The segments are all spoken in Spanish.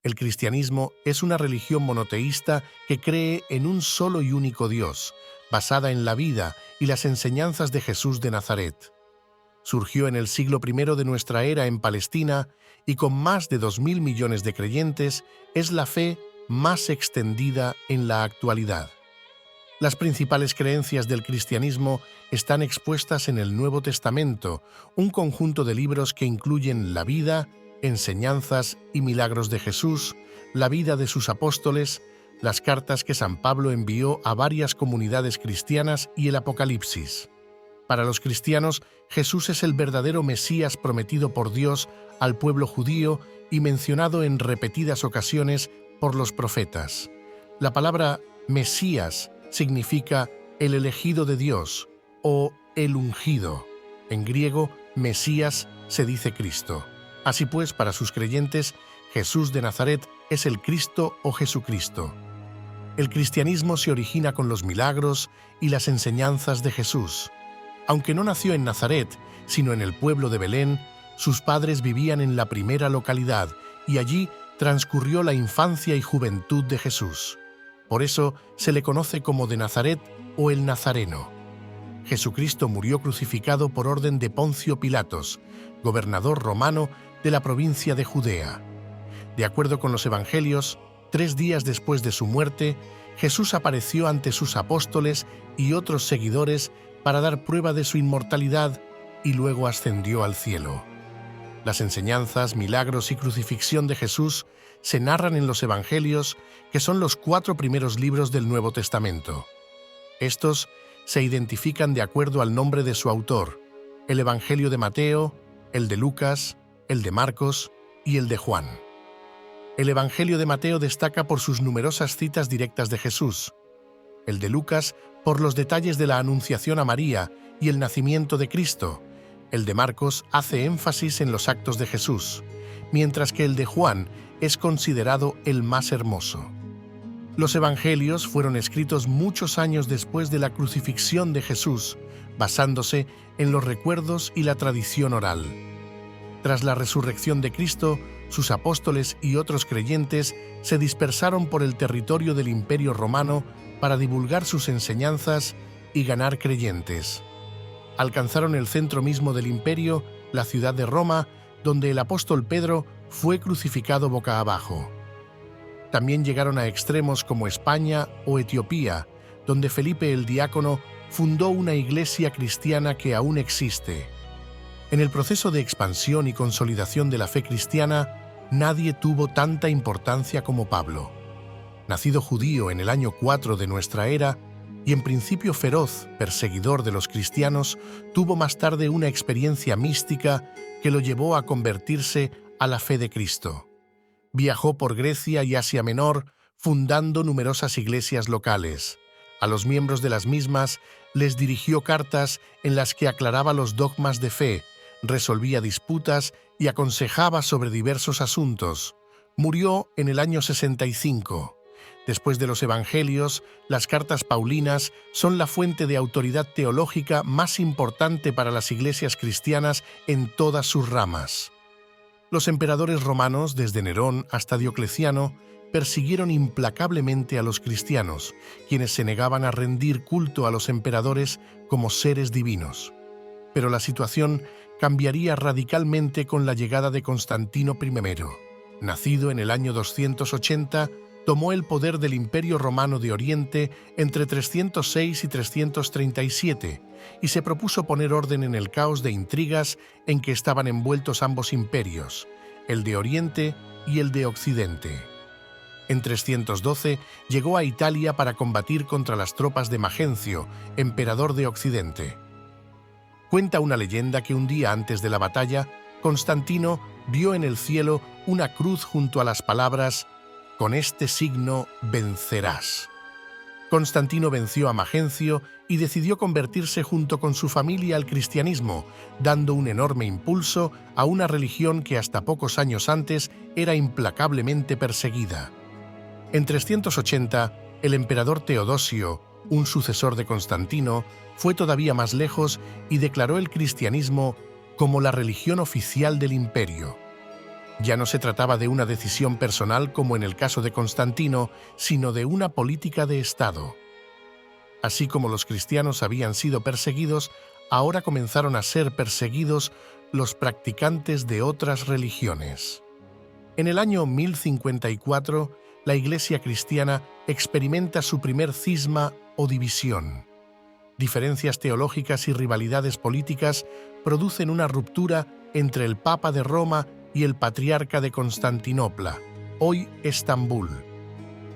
El cristianismo es una religión monoteísta que cree en un solo y único Dios, basada en la vida y las enseñanzas de Jesús de Nazaret. Surgió en el siglo I de nuestra era en Palestina y con más de 2.000 millones de creyentes es la fe más extendida en la actualidad. Las principales creencias del cristianismo están expuestas en el Nuevo Testamento, un conjunto de libros que incluyen la vida, enseñanzas y milagros de Jesús, la vida de sus apóstoles, las cartas que San Pablo envió a varias comunidades cristianas y el Apocalipsis. Para los cristianos, Jesús es el verdadero Mesías prometido por Dios al pueblo judío y mencionado en repetidas ocasiones por los profetas. La palabra Mesías significa el elegido de Dios o el ungido. En griego, Mesías se dice Cristo. Así pues, para sus creyentes, Jesús de Nazaret es el Cristo o Jesucristo. El cristianismo se origina con los milagros y las enseñanzas de Jesús. Aunque no nació en Nazaret, sino en el pueblo de Belén, sus padres vivían en la primera localidad y allí transcurrió la infancia y juventud de Jesús. Por eso se le conoce como de Nazaret o el Nazareno. Jesucristo murió crucificado por orden de Poncio Pilatos, gobernador romano de la provincia de Judea. De acuerdo con los evangelios, 3 días después de su muerte, Jesús apareció ante sus apóstoles y otros seguidores para dar prueba de su inmortalidad y luego ascendió al cielo. Las enseñanzas, milagros y crucifixión de Jesús se narran en los Evangelios, que son los 4 primeros libros del Nuevo Testamento. Estos se identifican de acuerdo al nombre de su autor: el Evangelio de Mateo, el de Lucas, el de Marcos y el de Juan. El Evangelio de Mateo destaca por sus numerosas citas directas de Jesús, el de Lucas por los detalles de la anunciación a María y el nacimiento de Cristo, el de Marcos hace énfasis en los actos de Jesús, mientras que el de Juan es considerado el más hermoso. Los evangelios fueron escritos muchos años después de la crucifixión de Jesús, basándose en los recuerdos y la tradición oral. Tras la resurrección de Cristo, sus apóstoles y otros creyentes se dispersaron por el territorio del Imperio Romano para divulgar sus enseñanzas y ganar creyentes. Alcanzaron el centro mismo del imperio, la ciudad de Roma, donde el apóstol Pedro fue crucificado boca abajo. También llegaron a extremos como España o Etiopía, donde Felipe el Diácono fundó una iglesia cristiana que aún existe. En el proceso de expansión y consolidación de la fe cristiana, nadie tuvo tanta importancia como Pablo. Nacido judío en el año 4 de nuestra era, y en principio feroz perseguidor de los cristianos, tuvo más tarde una experiencia mística que lo llevó a convertirse a la fe de Cristo. Viajó por Grecia y Asia Menor, fundando numerosas iglesias locales. A los miembros de las mismas les dirigió cartas en las que aclaraba los dogmas de fe, resolvía disputas y aconsejaba sobre diversos asuntos. Murió en el año 65. Después de los Evangelios, las cartas paulinas son la fuente de autoridad teológica más importante para las iglesias cristianas en todas sus ramas. Los emperadores romanos, desde Nerón hasta Diocleciano, persiguieron implacablemente a los cristianos, quienes se negaban a rendir culto a los emperadores como seres divinos. Pero la situación cambiaría radicalmente con la llegada de Constantino I. Nacido en el año 280, tomó el poder del Imperio Romano de Oriente entre 306 y 337 y se propuso poner orden en el caos de intrigas en que estaban envueltos ambos imperios, el de Oriente y el de Occidente. En 312 llegó a Italia para combatir contra las tropas de Magencio, emperador de Occidente. Cuenta una leyenda que un día antes de la batalla, Constantino vio en el cielo una cruz junto a las palabras «Con este signo vencerás». Constantino venció a Magencio y decidió convertirse junto con su familia al cristianismo, dando un enorme impulso a una religión que hasta pocos años antes era implacablemente perseguida. En 380, el emperador Teodosio, un sucesor de Constantino, fue todavía más lejos y declaró el cristianismo como la religión oficial del imperio. Ya no se trataba de una decisión personal como en el caso de Constantino, sino de una política de Estado. Así como los cristianos habían sido perseguidos, ahora comenzaron a ser perseguidos los practicantes de otras religiones. En el año 1054, la Iglesia cristiana experimenta su primer cisma o división. Diferencias teológicas y rivalidades políticas producen una ruptura entre el Papa de Roma y el Patriarca de Constantinopla, hoy Estambul.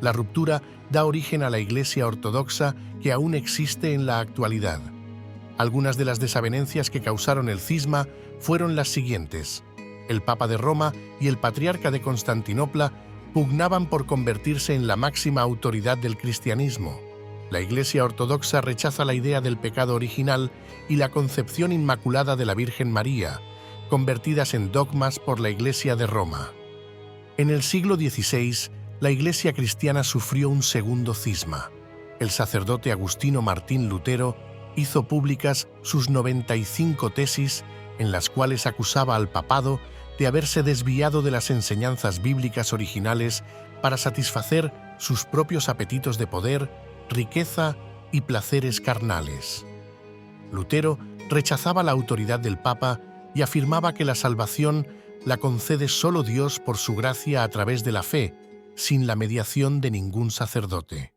La ruptura da origen a la Iglesia ortodoxa que aún existe en la actualidad. Algunas de las desavenencias que causaron el cisma fueron las siguientes. El Papa de Roma y el Patriarca de Constantinopla pugnaban por convertirse en la máxima autoridad del cristianismo. La Iglesia ortodoxa rechaza la idea del pecado original y la concepción inmaculada de la Virgen María, convertidas en dogmas por la Iglesia de Roma. En el siglo XVI, la Iglesia cristiana sufrió un segundo cisma. El sacerdote agustino Martín Lutero hizo públicas sus 95 tesis en las cuales acusaba al papado de haberse desviado de las enseñanzas bíblicas originales para satisfacer sus propios apetitos de poder, riqueza y placeres carnales. Lutero rechazaba la autoridad del Papa y afirmaba que la salvación la concede solo Dios por su gracia a través de la fe, sin la mediación de ningún sacerdote.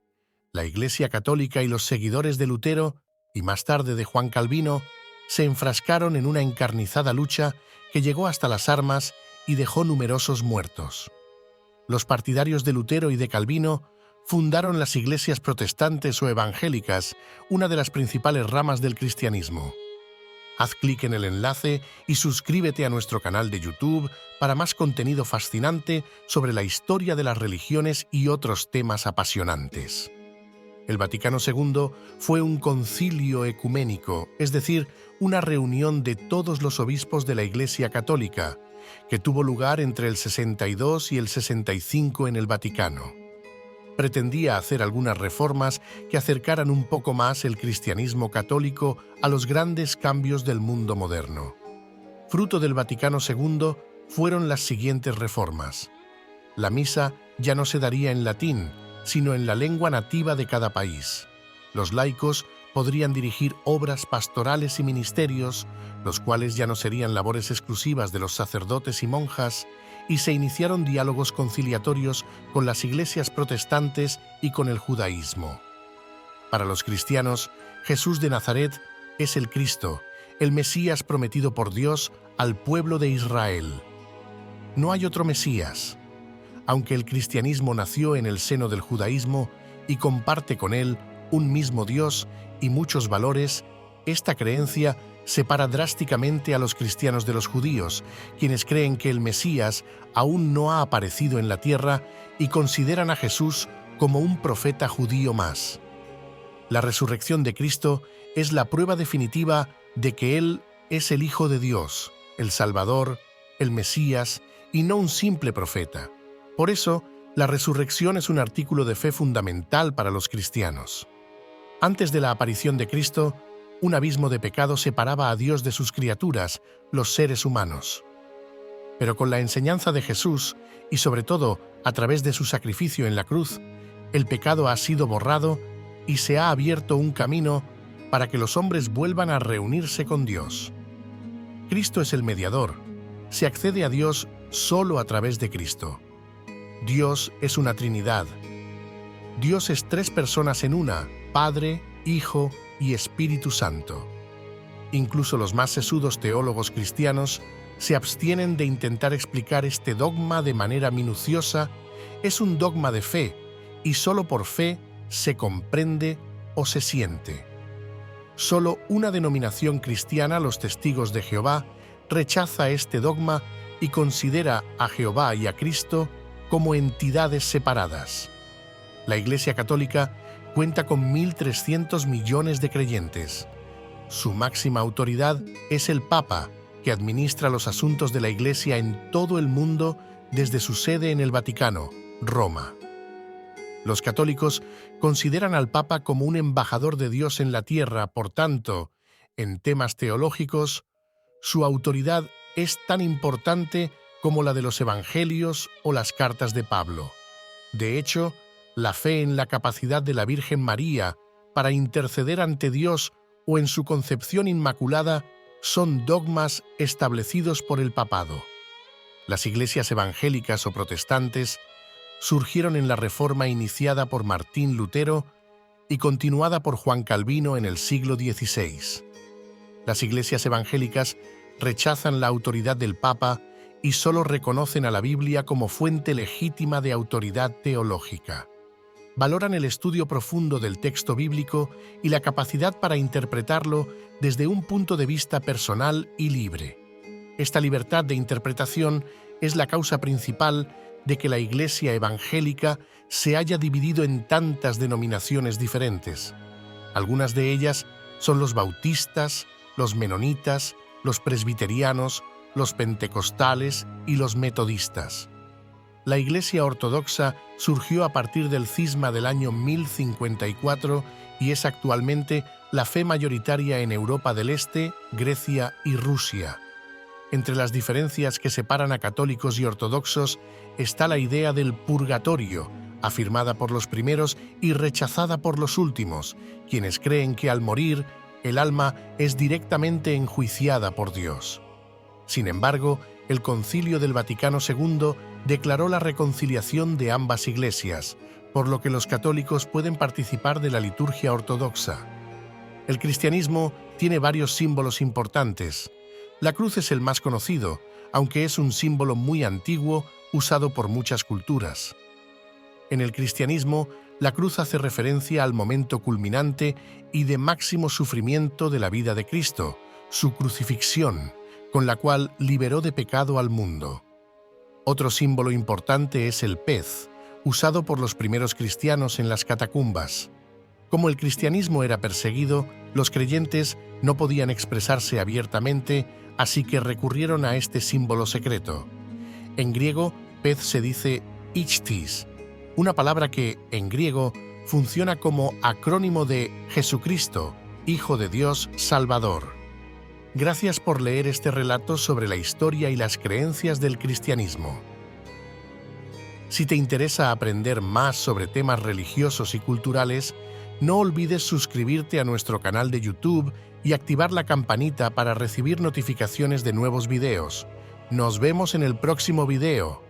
La Iglesia católica y los seguidores de Lutero, y más tarde de Juan Calvino, se enfrascaron en una encarnizada lucha que llegó hasta las armas y dejó numerosos muertos. Los partidarios de Lutero y de Calvino fundaron las iglesias protestantes o evangélicas, una de las principales ramas del cristianismo. Haz clic en el enlace y suscríbete a nuestro canal de YouTube para más contenido fascinante sobre la historia de las religiones y otros temas apasionantes. El Vaticano II fue un concilio ecuménico, es decir, una reunión de todos los obispos de la Iglesia Católica, que tuvo lugar entre el 62 y el 65 en el Vaticano. Pretendía hacer algunas reformas que acercaran un poco más el cristianismo católico a los grandes cambios del mundo moderno. Fruto del Vaticano II fueron las siguientes reformas. La misa ya no se daría en latín, sino en la lengua nativa de cada país. Los laicos podrían dirigir obras pastorales y ministerios, los cuales ya no serían labores exclusivas de los sacerdotes y monjas, y se iniciaron diálogos conciliatorios con las iglesias protestantes y con el judaísmo. Para los cristianos, Jesús de Nazaret es el Cristo, el Mesías prometido por Dios al pueblo de Israel. No hay otro Mesías. Aunque el cristianismo nació en el seno del judaísmo y comparte con él un mismo Dios y muchos valores, esta creencia separa drásticamente a los cristianos de los judíos, quienes creen que el Mesías aún no ha aparecido en la tierra y consideran a Jesús como un profeta judío más. La resurrección de Cristo es la prueba definitiva de que Él es el Hijo de Dios, el Salvador, el Mesías y no un simple profeta. Por eso, la resurrección es un artículo de fe fundamental para los cristianos. Antes de la aparición de Cristo, un abismo de pecado separaba a Dios de sus criaturas, los seres humanos. Pero con la enseñanza de Jesús, y sobre todo a través de su sacrificio en la cruz, el pecado ha sido borrado y se ha abierto un camino para que los hombres vuelvan a reunirse con Dios. Cristo es el mediador. Se accede a Dios solo a través de Cristo. Dios es una Trinidad. Dios es tres personas en una, Padre, Hijo y Espíritu Santo. Incluso los más sesudos teólogos cristianos se abstienen de intentar explicar este dogma de manera minuciosa. Es un dogma de fe, y solo por fe se comprende o se siente. Solo una denominación cristiana, los Testigos de Jehová, rechaza este dogma y considera a Jehová y a Cristo como entidades separadas. La Iglesia Católica cuenta con 1.300 millones de creyentes. Su máxima autoridad es el Papa, que administra los asuntos de la Iglesia en todo el mundo desde su sede en el Vaticano, Roma. Los católicos consideran al Papa como un embajador de Dios en la tierra, por tanto, en temas teológicos, su autoridad es tan importante como la de los Evangelios o las cartas de Pablo. De hecho, la fe en la capacidad de la Virgen María para interceder ante Dios o en su concepción inmaculada son dogmas establecidos por el papado. Las iglesias evangélicas o protestantes surgieron en la Reforma iniciada por Martín Lutero y continuada por Juan Calvino en el siglo XVI. Las iglesias evangélicas rechazan la autoridad del Papa y solo reconocen a la Biblia como fuente legítima de autoridad teológica. Valoran el estudio profundo del texto bíblico y la capacidad para interpretarlo desde un punto de vista personal y libre. Esta libertad de interpretación es la causa principal de que la Iglesia evangélica se haya dividido en tantas denominaciones diferentes. Algunas de ellas son los bautistas, los menonitas, los presbiterianos, los pentecostales y los metodistas. La Iglesia ortodoxa surgió a partir del cisma del año 1054 y es actualmente la fe mayoritaria en Europa del Este, Grecia y Rusia. Entre las diferencias que separan a católicos y ortodoxos está la idea del purgatorio, afirmada por los primeros y rechazada por los últimos, quienes creen que al morir, el alma es directamente enjuiciada por Dios. Sin embargo, el Concilio del Vaticano II declaró la reconciliación de ambas iglesias, por lo que los católicos pueden participar de la liturgia ortodoxa. El cristianismo tiene varios símbolos importantes. La cruz es el más conocido, aunque es un símbolo muy antiguo usado por muchas culturas. En el cristianismo, la cruz hace referencia al momento culminante y de máximo sufrimiento de la vida de Cristo, su crucifixión, con la cual liberó de pecado al mundo. Otro símbolo importante es el pez, usado por los primeros cristianos en las catacumbas. Como el cristianismo era perseguido, los creyentes no podían expresarse abiertamente, así que recurrieron a este símbolo secreto. En griego, pez se dice ichthys, una palabra que, en griego, funciona como acrónimo de Jesucristo, Hijo de Dios Salvador. Gracias por leer este relato sobre la historia y las creencias del cristianismo. Si te interesa aprender más sobre temas religiosos y culturales, no olvides suscribirte a nuestro canal de YouTube y activar la campanita para recibir notificaciones de nuevos videos. Nos vemos en el próximo video.